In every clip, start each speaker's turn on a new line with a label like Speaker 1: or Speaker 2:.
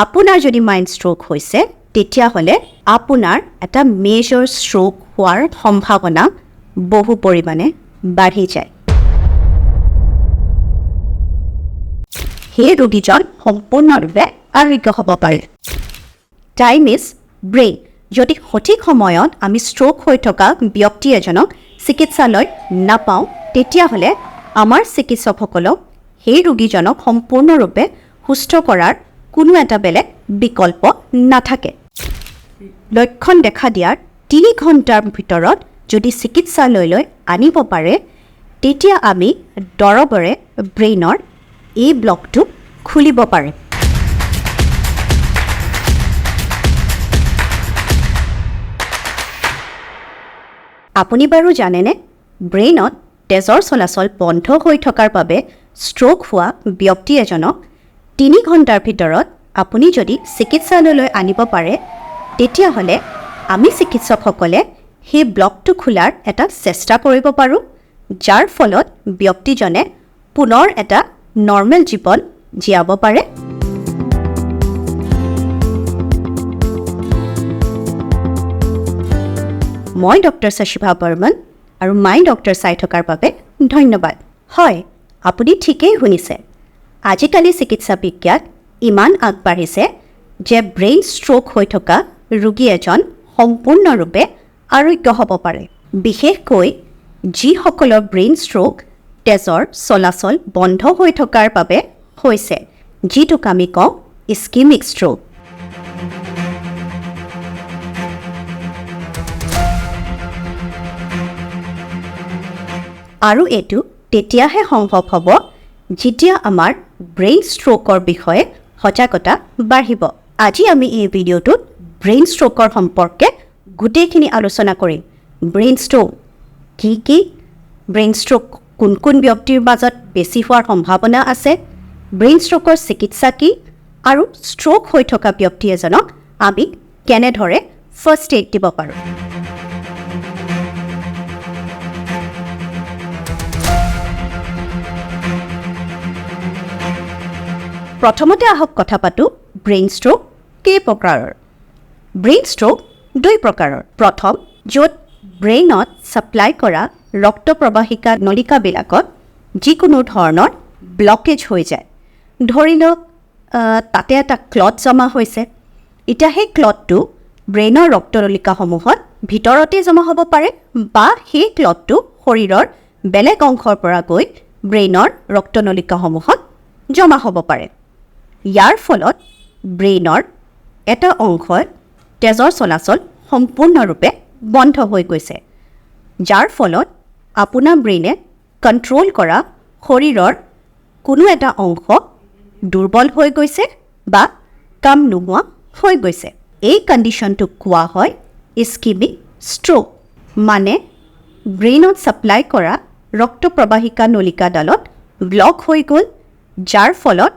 Speaker 1: আপোনাৰ যদি mind stroke হৈছে তেতিয়াহ'লে আপোনাৰ এটা মেজৰ ষ্ট্ৰোক হোৱাৰ সম্ভাৱনা বহু পৰিমাণে বাঢ়ি যায়। সেই ৰোগীজন সম্পূৰ্ণৰূপে আৰোগ্য হ'ব পাৰে। Time is brain. যদি সঠিক সময়ত আমি ষ্ট্ৰোক হৈ থকা ব্যক্তি এজনক চিকিৎসালয়ত নাপাওঁ তেতিয়াহ'লে আমাৰ চিকিৎসকসকলক সেই ৰোগীজনক সম্পূৰ্ণৰূপে সুস্থ কৰাৰ কোনো এটা বেলেগ বিকল্প নাথাকে। লক্ষণ দেখা দিয়াৰ 3 ঘণ্টাৰ ভিতৰত যদি চিকিৎসালয়লৈ আনিব পাৰে তেতিয়া আমি দৰৱেৰে ব্ৰেইনৰ এই ব্লকটো খুলিব পাৰে। আপুনি বাৰু জানেনে ব্ৰেইনত তেজৰ চলাচল বন্ধ হৈ থকাৰ বাবে ষ্ট্ৰোক হোৱা ব্যক্তি এজনক 3 ঘণ্টাৰ ভিতৰত আপুনি যদি চিকিৎসালয়লৈ আনিব পাৰে তেতিয়াহ'লে আমি চিকিৎসকসকলে সেই ব্লকটো খোলাৰ এটা চেষ্টা কৰিব পাৰোঁ, যাৰ ফলত ব্যক্তিজনে পুনৰ এটা নৰ্মেল জীৱন জীয়াব পাৰে। মই ডক্টৰ শশীভা বৰ্মন আৰু মাই ডক্টৰ চাই থকাৰ বাবে ধন্যবাদ। হয়, আপুনি ঠিকেই শুনিছে। আজিকালি চিকিৎসা বিজ্ঞান ইমান আগবাঢ়িছে যে ব্ৰেইন ষ্ট্ৰোক হৈ থকা ৰোগী এজন সম্পূৰ্ণৰূপে আৰোগ্য হ'ব পাৰে। বিশেষকৈ যিসকলৰ ব্ৰেইন ষ্ট্ৰোক তেজৰ চলাচল বন্ধ হৈ থকাৰ বাবে হৈছে, যিটোক আমি কওঁ ইস্কিমিক ষ্ট্ৰোক। আৰু এইটো তেতিয়াহে সম্ভৱ হ'ব যেতিয়া আমাৰ ব্ৰেইন ষ্ট্ৰোকৰ বিষয়ে সজাগতা বাঢ়িব। আজি আমি এই ভিডিঅ'টোত ব্ৰেইন ষ্ট্ৰোকৰ সম্পৰ্কে গোটেইখিনি আলোচনা কৰিম। ব্ৰেইন ষ্ট্ৰোক কি কি, ব্ৰেইন ষ্ট্ৰোক কোন কোন ব্যক্তিৰ মাজত বেছি হোৱাৰ সম্ভাৱনা আছে, ব্ৰেইন ষ্ট্ৰোকৰ চিকিৎসা কি, আৰু ষ্ট্ৰোক হৈ থকা ব্যক্তি এজনক আমি কেনেদৰে ফাৰ্ষ্ট এইড দিব পাৰোঁ। প্ৰথমতে আহক কথা পাতোঁ ব্ৰেইন ষ্ট্ৰোক কেই প্ৰকাৰৰ। ব্ৰেইন ষ্ট্ৰোক 2 প্ৰকাৰৰ। প্ৰথম, য'ত ব্ৰেইনত ছাপ্লাই কৰা ৰক্ত প্ৰবাহিকা নলিকাবিলাকত যিকোনো ধৰণৰ ব্লকেজ হৈ যায়। ধৰি লওক তাতে এটা ক্লট জমা হৈছে, এতিয়া সেই ক্লটটো ব্ৰেইনৰ ৰক্তনলিকাসমূহত ভিতৰতে জমা হ'ব পাৰে বা সেই ক্লটটো শৰীৰৰ বেলেগ অংশৰ পৰা গৈ ব্ৰেইনৰ ৰক্তনলিকাসমূহত জমা হ'ব পাৰে। ইয়াৰ ফলত ব্ৰেইনৰ এটা অংশৰ তেজৰ চলাচল সম্পূৰ্ণৰূপে বন্ধ হৈ গৈছে, যাৰ ফলত আপোনাৰ ব্ৰেইনে কণ্ট্ৰল কৰা শৰীৰৰ কোনো এটা অংশ দুৰ্বল হৈ গৈছে বা কাম নোহোৱা হৈ গৈছে। এই কণ্ডিশ্যনটোক কোৱা হয় ইস্কিমিক ষ্ট্ৰোক। মানে ব্ৰেইনত ছাপ্লাই কৰা ৰক্ত প্ৰবাহিকা নলিকাডালত ব্লক হৈ গ'ল, যাৰ ফলত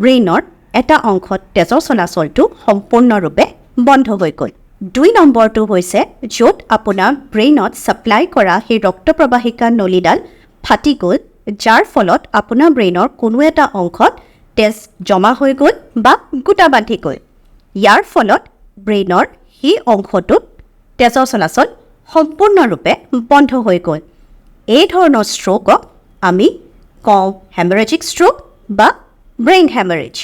Speaker 1: ব্ৰেইনৰ এটা অংশত তেজৰ চলাচলটো সম্পূৰ্ণৰূপে বন্ধ হৈ গ'ল। 2 নম্বৰটো হৈছে য'ত আপোনাৰ ব্ৰেইনত ছাপ্লাই কৰা সেই ৰক্ত প্ৰবাহিকা নলীডাল ফাটি গ'ল, যাৰ ফলত আপোনাৰ ব্ৰেইনৰ কোনো এটা অংশত তেজ জমা হৈ গ'ল বা গোটা বান্ধি গ'ল। ইয়াৰ ফলত ব্ৰেইনৰ সেই অংশটোত তেজৰ চলাচল সম্পূৰ্ণৰূপে বন্ধ হৈ গ'ল। এই ধৰণৰ ষ্ট্ৰোকক আমি কওঁ হেমৰেজিক ষ্ট্ৰোক বা ব্ৰেইন হেমাৰেজ।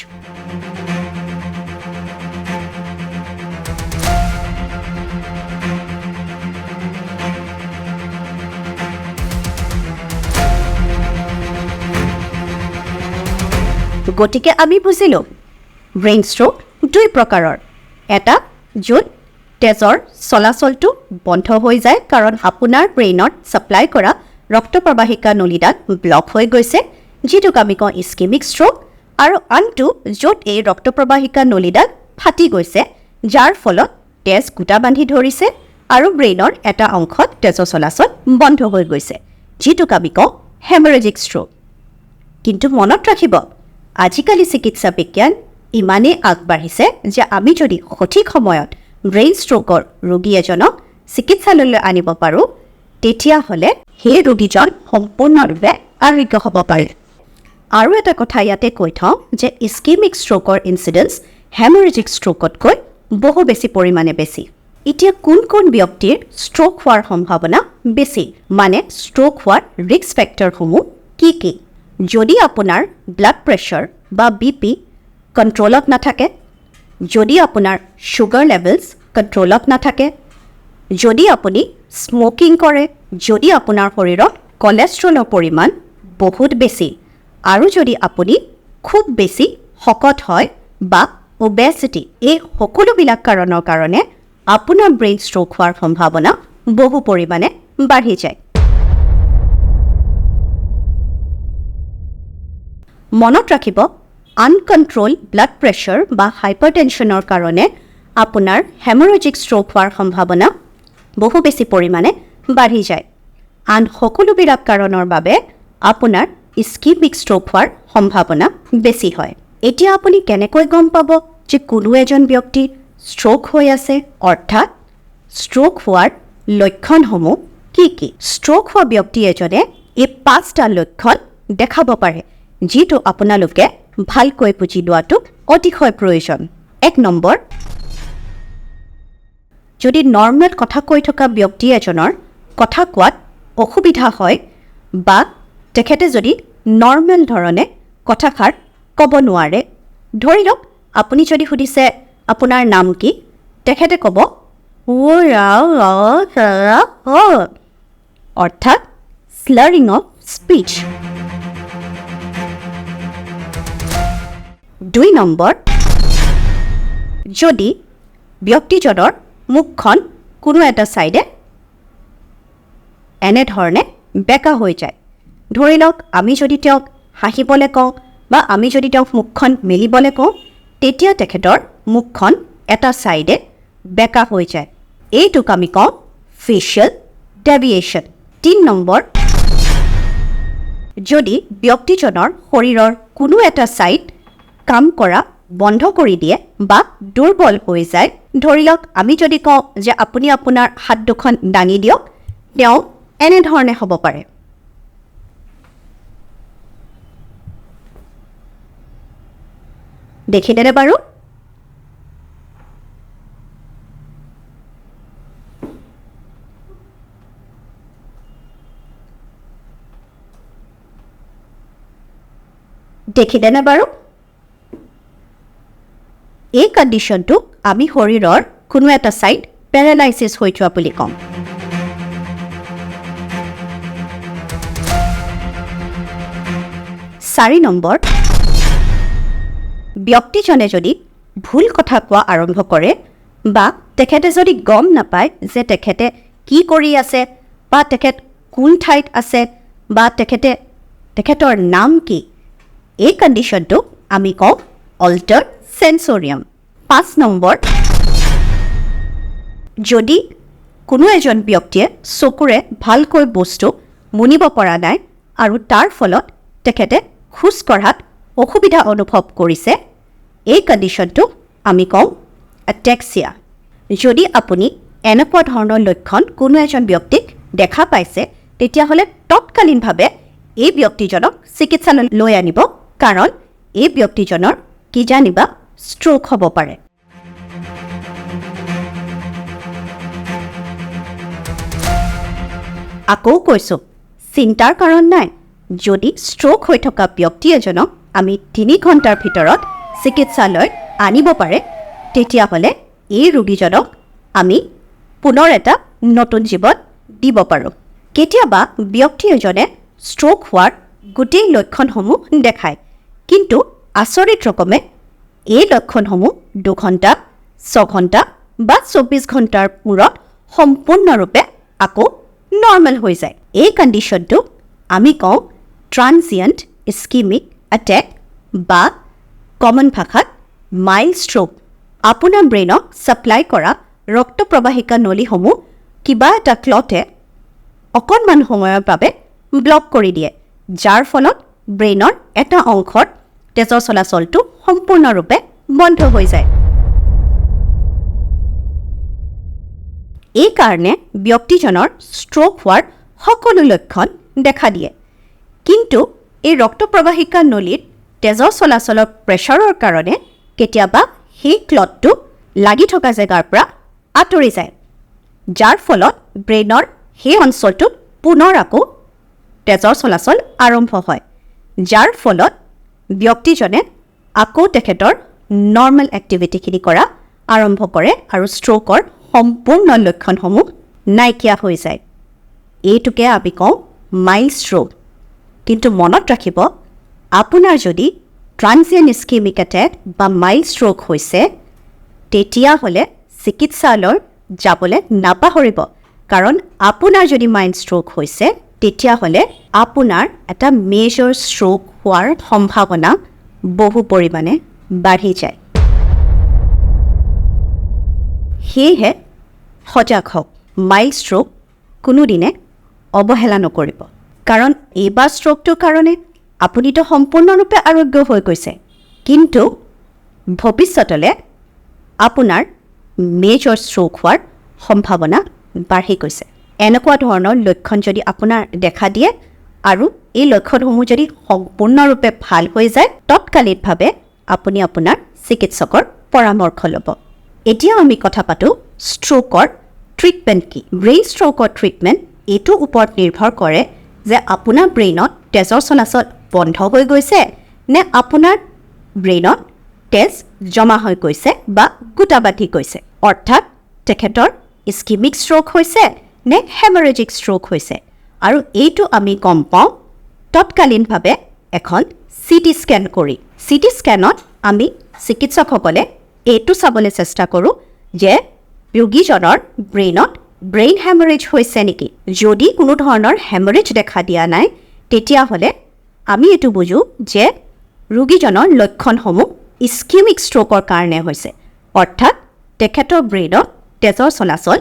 Speaker 1: গতিকে আমি বুজিলোঁ ব্ৰেইন ষ্ট্ৰোক 2 প্ৰকাৰৰ। এটা য'ত তেজৰ চলাচলটো বন্ধ হৈ যায় কাৰণ আপোনাৰ ব্ৰেইনত ছাপ্লাই কৰা ৰক্ত প্ৰবাহিকা নলীডাল ব্লক হৈ গৈছে, যিটোক আমি কওঁ ইস্কিমিক ষ্ট্ৰোক। আৰু আনটো য'ত এই ৰক্ত প্ৰবাহিকা নলীডাল ফাটি গৈছে, যাৰ ফলত তেজ গোটা বান্ধি ধৰিছে আৰু ব্ৰেইনৰ এটা অংশত তেজৰ চলাচল বন্ধ হৈ গৈছে, যিটোক আমি কওঁ হেমৰেজিক ষ্ট্ৰোক। কিন্তু মনত ৰাখিব, আজিকালি চিকিৎসা বিজ্ঞান ইমানেই আগবাঢ়িছে যে আমি যদি সঠিক সময়ত ব্ৰেইন ষ্ট্ৰোকৰ ৰোগী এজনক চিকিৎসালয়লৈ আনিব পাৰোঁ তেতিয়াহ'লে সেই ৰোগীজন সম্পূৰ্ণৰূপে আৰোগ্য হ'ব পাৰে। আৰু এটা কথা ইয়াতে কৈ থওঁ যে ইস্কেমিক ষ্ট্ৰোকৰ ইনচিডেঞ্চ হেমৰেজিক ষ্ট্ৰোকতকৈ বহু বেছি পৰিমাণে বেছি। এতিয়া কোন কোন ব্যক্তিৰ ষ্ট্ৰোক হোৱাৰ সম্ভাৱনা বেছি, মানে ষ্ট্ৰোক হোৱাৰ ৰিস্ক ফেক্টৰসমূহ কি কি? যদি আপোনাৰ ব্লাড প্ৰেছাৰ বা BP কণ্ট্ৰলত নাথাকে, যদি আপোনাৰ ছুগাৰ লেভেলছ কণ্ট্ৰলত নাথাকে, যদি আপুনি স্মকিং কৰে, যদি আপোনাৰ শৰীৰত কলেষ্ট্ৰলৰ পৰিমাণ বহুত বেছি, আৰু যদি আপুনি খুব বেছি শকত হয় বা অবেচিটি, এই সকলোবিলাক কাৰণৰ কাৰণে আপোনাৰ ব্ৰেইন ষ্ট্ৰোক হোৱাৰ সম্ভাৱনা বহু পৰিমাণে বাঢ়ি যায়। মনত ৰাখিব, আনকণ্ট্ৰল ব্লাড প্ৰেছাৰ বা হাইপাৰটেনশ্যনৰ কাৰণে আপোনাৰ হেমৰেজিক ষ্ট্ৰোক হোৱাৰ সম্ভাৱনা বহু বেছি পৰিমাণে বাঢ়ি যায়। আন সকলোবিলাক কাৰণৰ বাবে আপোনাৰ ইস্কেমিক ষ্ট্ৰোক হোৱাৰ সম্ভাৱনা বেছি হয়। এতিয়া আপুনি কেনেকৈ গম পাব যে কোনো এজন ব্যক্তিৰ ষ্ট্ৰোক হৈ আছে, অৰ্থাৎ ষ্ট্ৰোক হোৱাৰ লক্ষণসমূহ কি কি? ষ্ট্ৰোক হোৱা ব্যক্তি এজনে এই 5টা লক্ষণ দেখাব পাৰে, যিটো আপোনালোকে ভালকৈ বুজি লোৱাটো অতিশয় প্ৰয়োজন। 1 নম্বৰ, যদি নৰ্মেল কথা কৈ থকা ব্যক্তি এজনৰ কথা কোৱাত অসুবিধা হয় বা তেখেতে যদি নৰ্মেল ধৰণে কথাষাৰ ক'ব নোৱাৰে, ধৰি লওক আপুনি যদি সুধিছে আপোনাৰ নাম কি, তেখেতে ক'ব অৰ্থাৎ স্লাৰিং অফ স্পীচ। 2 নম্বৰ, যদি ব্যক্তিজনৰ মুখখন কোনো এটা ছাইডে এনেধৰণে বেকা হৈ যায়, ধৰি লওক আমি যদি তেওঁক হাঁহিবলৈ কওঁ বা আমি যদি তেওঁক মুখখন মেলিবলৈ কওঁ, তেতিয়া তেখেতৰ মুখখন এটা ছাইডে বেকা হৈ যায়। এইটোক আমি কওঁ ফেচিয়েল ডেভিয়েশ্যন। 3 নম্বৰ, যদি ব্যক্তিজনৰ শৰীৰৰ কোনো এটা ছাইড কাম কৰা বন্ধ কৰি দিয়ে বা দুৰ্বল হৈ যায়, ধৰি লওক আমি যদি কওঁ যে আপুনি আপোনাৰ হাত দুখন দাঙি দিয়ক, তেওঁ এনেধৰণে হ'ব পাৰে। দেখিলেনে বাৰু? দেখিলেনে বাৰু? এই কণ্ডিশ্যনটোক আমি শৰীৰৰ কোনো এটা ছাইড পেৰালাইচিছ হৈ যোৱা বুলি কওঁ। 4 নম্বৰ, ব্যক্তিজনে যদি ভুল কথা কোৱা আৰম্ভ কৰে বা তেখেতে যদি গম নাপায় যে তেখেতে কি কৰি আছে বা তেখেত কোন ঠাইত আছে বা তেখেতৰ নাম কি, এই কণ্ডিশ্যনটোক আমি কওঁ অল্টাৰ্ড সেন্সৰিয়াম। 5 নম্বৰ, যদি কোনো এজন ব্যক্তিয়ে চকুৰে ভালকৈ বস্তু মুনিব পৰা নাই আৰু তাৰ ফলত তেখেতে খোজ কঢ়াত অসুবিধা অনুভৱ কৰিছে, এই কণ্ডিশ্যনটোক আমি কওঁ এটেক্সিয়া। যদি আপুনি এনেকুৱা ধৰণৰ লক্ষণ কোনো এজন ব্যক্তিক দেখা পাইছে, তেতিয়াহ'লে তৎকালীনভাৱে এই ব্যক্তিজনক চিকিৎসালয়লৈ লৈ আনিব, কাৰণ এই ব্যক্তিজনৰ কিজানিবা ষ্ট্ৰোক হ'ব পাৰে। আকৌ কৈছোঁ, চিন্তাৰ কাৰণ নাই। যদি ষ্ট্ৰোক হৈ থকা ব্যক্তি এজনক আমি 3 ঘণ্টাৰ ভিতৰত চিকিৎসালয়ত আনিব পাৰে, তেতিয়াহ'লে এই ৰোগীজনক আমি পুনৰ এটা নতুন জীৱন দিব পাৰোঁ। কেতিয়াবা ব্যক্তি এজনে ষ্ট্ৰোক হোৱাৰ গোটেই লক্ষণসমূহ দেখায়, কিন্তু আচৰিত ৰকমে এই লক্ষণসমূহ 2 ঘণ্টা, 6 ঘণ্টা বা 24 ঘণ্টাৰ মূৰত সম্পূৰ্ণৰূপে আকৌ নৰ্মেল হৈ যায়। এই কণ্ডিশ্যনটোক আমি কওঁ ট্ৰানজিয়েণ্ট ইস্কেমিক এটেক বা কমন ভাষাত মাইল্ড ষ্ট্ৰোক। আপোনাৰ ব্ৰেইনক ছাপ্লাই কৰা ৰক্ত প্ৰবাহিকা নলীসমূহ কিবা এটা ক্লটে অকণমান সময়ৰ বাবে ব্লক কৰি দিয়ে, যাৰ ফলত ব্ৰেইনৰ এটা অংশত তেজৰ চলাচলটো সম্পূৰ্ণৰূপে বন্ধ হৈ যায়। এই কাৰণে ব্যক্তিজনৰ ষ্ট্ৰোক হোৱাৰ সকলো লক্ষণ দেখা দিয়ে। কিন্তু এই ৰক্ত প্ৰবাহিকা নলীত তেজৰ চলাচলৰ প্ৰেছাৰৰ কাৰণে কেতিয়াবা সেই ক্লটটো লাগি থকা জেগাৰ পৰা আঁতৰি যায়, যাৰ ফলত ব্ৰেইনৰ সেই অঞ্চলটোত পুনৰ আকৌ তেজৰ চলাচল আৰম্ভ হয়, যাৰ ফলত ব্যক্তিজনে আকৌ তেখেতৰ নৰ্মেল এক্টিভিটিখিনি কৰা আৰম্ভ কৰে আৰু ষ্ট্ৰোকৰ সম্পূৰ্ণ লক্ষণসমূহ নাইকিয়া হৈ যায়। এইটোকে আমি কওঁ মাইল্ড ষ্ট্ৰোক। কিন্তু মনত ৰাখিব, আপোনাৰ যদি ট্ৰানজিয়েণ্ট ইস্কেমিক এটেক বা মাইল্ড ষ্ট্ৰোক হৈছে, তেতিয়াহ'লে চিকিৎসালয়ত যাবলৈ নাপাহৰিব, কাৰণ আপোনাৰ যদি মাইল্ড ষ্ট্ৰোক হৈছে তেতিয়াহ'লে আপোনাৰ এটা মেজৰ ষ্ট্ৰোক হোৱাৰ সম্ভাৱনা বহু পৰিমাণে বাঢ়ি যায়। সেয়েহে সজাগ হওক, মাইল্ড ষ্ট্ৰোক কোনোদিনে অৱহেলা নকৰিব, কাৰণ এইবাৰ ষ্ট্ৰোকটোৰ কাৰণে আপুনিতো সম্পূৰ্ণৰূপে আৰোগ্য হৈ গৈছে, কিন্তু ভৱিষ্যতলৈ আপোনাৰ মেজৰ ষ্ট্ৰোক হোৱাৰ সম্ভাৱনা বাঢ়ি গৈছে। এনেকুৱা ধৰণৰ লক্ষণ যদি আপোনাৰ দেখা দিয়ে আৰু এই লক্ষণসমূহ যদি সম্পূৰ্ণৰূপে ভাল হৈ যায়, তৎকালীনভাৱে আপুনি আপোনাৰ চিকিৎসকৰ পৰামৰ্শ ল'ব। এতিয়া আমি কথা পাতোঁ ষ্ট্ৰোকৰ ট্ৰিটমেণ্ট কি। ব্ৰেইন ষ্ট্ৰোকৰ ট্ৰিটমেণ্ট এইটোৰ ওপৰত নিৰ্ভৰ কৰে যে আপোনাৰ ব্ৰেইনত তেজৰ চলাচল বন্ধ হৈ গৈছে নে আপোনাৰ ব্ৰেইনত তেজ জমা হৈ গৈছে বা গোটা বান্ধি গৈছে, অৰ্থাৎ তেখেতৰ ইস্কেমিক ষ্ট্ৰোক হৈছে নে হেমৰেজিক ষ্ট্ৰোক হৈছে। আৰু এইটো আমি গম পাওঁ তৎকালীনভাৱে এখন CT স্কেন কৰি। CT স্কেনত আমি চিকিৎসকসকলে এইটো চাবলৈ চেষ্টা কৰোঁ যে ৰোগীজনৰ ব্ৰেইনত ব্ৰেইন হেমৰেজ হৈছে নেকি। যদি কোনো ধৰণৰ হেমৰেজ দেখা দিয়া নাই, তেতিয়াহ'লে আমি এইটো বুজোঁ যে ৰোগীজনৰ লক্ষণসমূহ ইস্কেমিক ষ্ট্ৰোকৰ কাৰণে হৈছে, অৰ্থাৎ তেখেতৰ ব্ৰেইনত তেজৰ চলাচল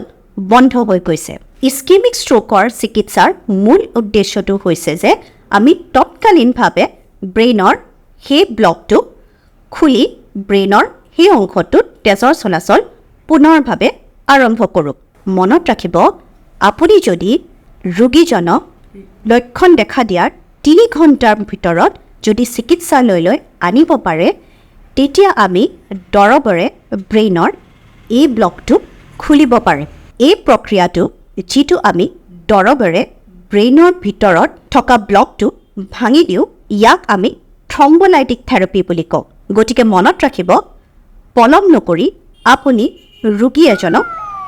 Speaker 1: বন্ধ হৈ গৈছে। ইস্কেমিক ষ্ট্ৰোকৰ চিকিৎসাৰ মূল উদ্দেশ্যটো হৈছে যে আমি তৎকালীনভাৱে ব্ৰেইনৰ সেই ব্লকটো খুলি ব্ৰেইনৰ সেই অংশটোত তেজৰ চলাচল পুনৰভাৱে আৰম্ভ কৰোঁ। মনত ৰাখিব, আপুনি যদি ৰোগীজনক লক্ষণ দেখা দিয়াৰ 3 ঘণ্টাৰ ভিতৰত যদি চিকিৎসালয়লৈ আনিব পাৰে, তেতিয়া আমি দৰৱেৰে ব্ৰেইনৰ এই ব্লকটো খুলিব পাৰে। এই প্ৰক্ৰিয়াটো যিটো আমি দৰৱেৰে ব্ৰেইনৰ ভিতৰত থকা ব্লকটো ভাঙি দিওঁ, ইয়াক আমি থ্ৰম্বলাইটিক থেৰাপি বুলি কওঁ। গতিকে মনত ৰাখিব, পলম নকৰি আপুনি ৰোগী এজনক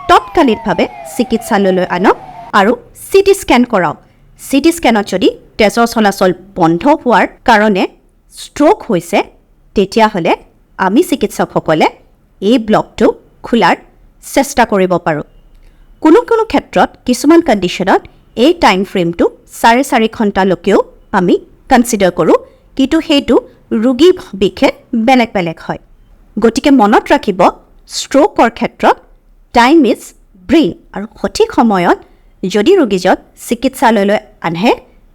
Speaker 1: তৎকালীনভাৱে চিকিৎসালয়লৈ আনক আৰু CT স্কেন কৰাওক। CT স্কেনত যদি তেজৰ চলাচল বন্ধ হোৱাৰ কাৰণে ষ্ট্ৰোক হৈছে, তেতিয়াহ'লে আমি চিকিৎসকসকলে এই ব্লকটো খোলাৰ চেষ্টা কৰিব পাৰোঁ। কোনো কোনো ক্ষেত্ৰত কিছুমান কণ্ডিশ্যনত এই টাইম ফ্ৰেমটো 4.5 ঘণ্টালৈকেও আমি কনচিডাৰ কৰোঁ, কিন্তু সেইটো ৰোগী বিশেষে বেলেগ বেলেগ হয়। গতিকে মনত ৰাখিব, ষ্ট্ৰোকৰ ক্ষেত্ৰত টাইম ইজ ব্ৰেইন, আৰু সঠিক সময়ত যদি ৰোগীজন চিকিৎসালয়লৈ আনে,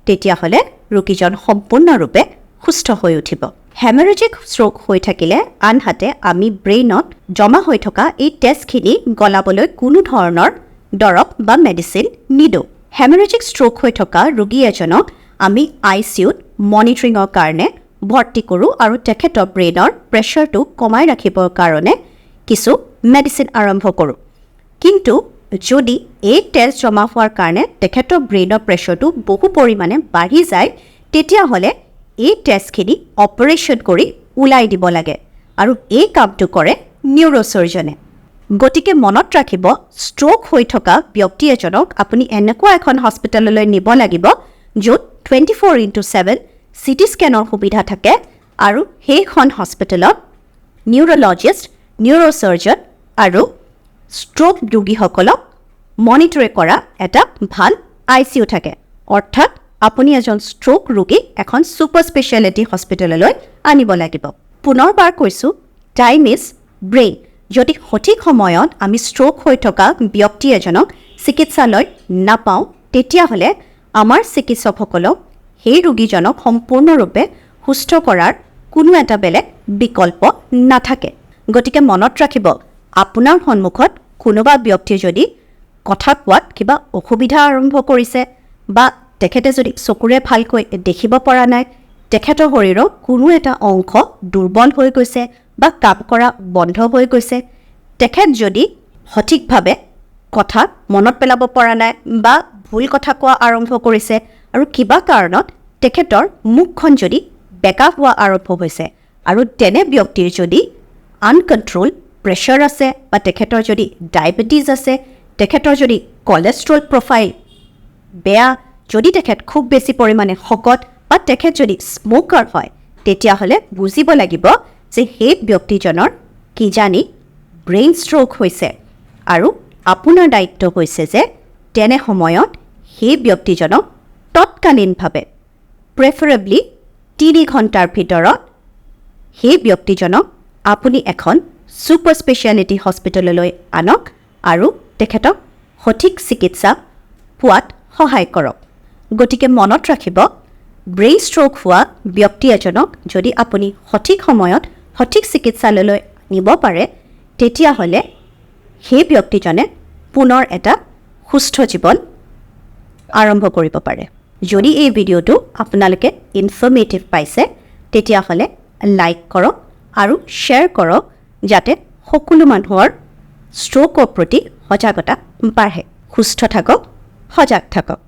Speaker 1: তেতিয়াহ'লে ৰোগীজন সম্পূৰ্ণৰূপে সুস্থ হৈ উঠিব। হেমৰেজিক ষ্ট্ৰোক হৈ থাকিলে আনহাতে আমি ব্ৰেইনত জমা হৈ থকা এই তেজখিনি গলাবলৈ কোনো ধৰণৰ দৰৱ বা মেডিচিন নিদিওঁ। হেমৰেজিক ষ্ট্ৰোক হৈ থকা ৰোগী এজনক আমি ICUত মনিটৰিঙৰ কাৰণে ভৰ্তি কৰোঁ আৰু তেখেতৰ ব্ৰেইনৰ প্ৰেছাৰটো কমাই ৰাখিবৰ কাৰণে কিছু মেডিচিন আৰম্ভ কৰোঁ। কিন্তু যদি এই তেজ জমা হোৱাৰ কাৰণে তেখেতৰ ব্ৰেইনৰ প্ৰেছাৰটো বহু পৰিমাণে বাঢ়ি যায়, তেতিয়াহ'লে এই তেজখিনি অপাৰেশ্যন কৰি ওলাই দিব লাগে, আৰু এই কামটো কৰে নিউৰ'চাৰ্জনে। গতিকে মনত ৰাখিব, ষ্ট্ৰোক হৈ থকা ব্যক্তি এজনক আপুনি এনেকুৱা এখন হস্পিটেললৈ নিব লাগিব য'ত 24/7 CT স্কেনৰ সুবিধা থাকে, আৰু সেইখন হস্পিটেলত নিউৰ'লজিষ্ট, নিউৰ'চাৰ্জন আৰু ষ্ট্ৰোক ৰোগীসকলক মনিটৰ কৰা এটা ভাল ICU থাকে। অৰ্থাৎ আপুনি এজন ষ্ট্ৰোক ৰোগীক এখন ছুপাৰ স্পেচিয়েলিটি হস্পিটেললৈ আনিব লাগিব। পুনৰবাৰ কৈছোঁ, টাইম ইজ ব্ৰেইন। যদি সঠিক সময়ত আমি ষ্ট্ৰোক হৈ থকা ব্যক্তি এজনক চিকিৎসালয়ত নাপাওঁ, তেতিয়াহ'লে আমাৰ চিকিৎসকসকলক সেই ৰোগীজনক সম্পূৰ্ণৰূপে সুস্থ কৰাৰ কোনো এটা বেলেগ বিকল্প নাথাকে। গতিকে মনত ৰাখিব, আপোনাৰ সন্মুখত কোনোবা ব্যক্তি যদি কথা কোৱাত কিবা অসুবিধা আৰম্ভ কৰিছে বা তেখেতে যদি চকুৰে ভালকৈ দেখিব পৰা নাই, তেখেতৰ শৰীৰৰ কোনো এটা অংশ দুৰ্বল হৈ গৈছে বা কাম কৰা বন্ধ হৈ গৈছে, তেখেত যদি সঠিকভাৱে কথা মনত পেলাব পৰা নাই বা ভুল কথা কোৱা আৰম্ভ কৰিছে আৰু কিবা কাৰণত তেখেতৰ মুখখন যদি বেকা হোৱা আৰম্ভ হৈছে আৰু তেনে ব্যক্তিৰ যদি আনকণ্ট্ৰল প্ৰেছাৰ আছে বা তেখেতৰ যদি ডায়েবেটিছ আছে, তেখেতৰ যদি কলেষ্ট্ৰল প্ৰফাইল বেয়া, যদি তেখেত খুব বেছি পৰিমাণে শকত বা তেখেত যদি স্মকাৰ হয়, তেতিয়াহ'লে বুজিব লাগিব যে সেই ব্যক্তিজনৰ কিজানি ব্ৰেইন ষ্ট্ৰ'ক হৈছে আৰু আপোনাৰ দায়িত্ব হৈছে যে তেনে সময়ত সেই ব্যক্তিজনক তৎকালীনভাৱে প্ৰেফাৰেবলি 3 ঘণ্টাৰ ভিতৰত সেই ব্যক্তিজনক আপুনি এখন ছুপাৰ স্পেচিয়েলিটি হস্পিটেললৈ আনক আৰু তেখেতক সঠিক চিকিৎসা পোৱাত সহায় কৰক। গতিকে মনত ৰাখিব, ব্ৰেইন ষ্ট্ৰ'ক হোৱা ব্যক্তি এজনক যদি আপুনি সঠিক সময়ত সঠিক চিকিৎসালয়লৈ নিব পাৰে, তেতিয়াহ'লে সেই ব্যক্তিজনে পুনৰ এটা সুস্থ জীৱন আৰম্ভ কৰিব পাৰে। যদি এই ভিডিঅ'টো আপোনালোকে ইনফৰ্মেটিভ পাইছে, তেতিয়াহ'লে লাইক কৰক আৰু শ্বেয়াৰ কৰক যাতে সকলো মানুহৰ ষ্ট্ৰ'কৰ প্ৰতি সজাগতা বাঢ়ে। সুস্থ থাকক, সজাগ থাকক।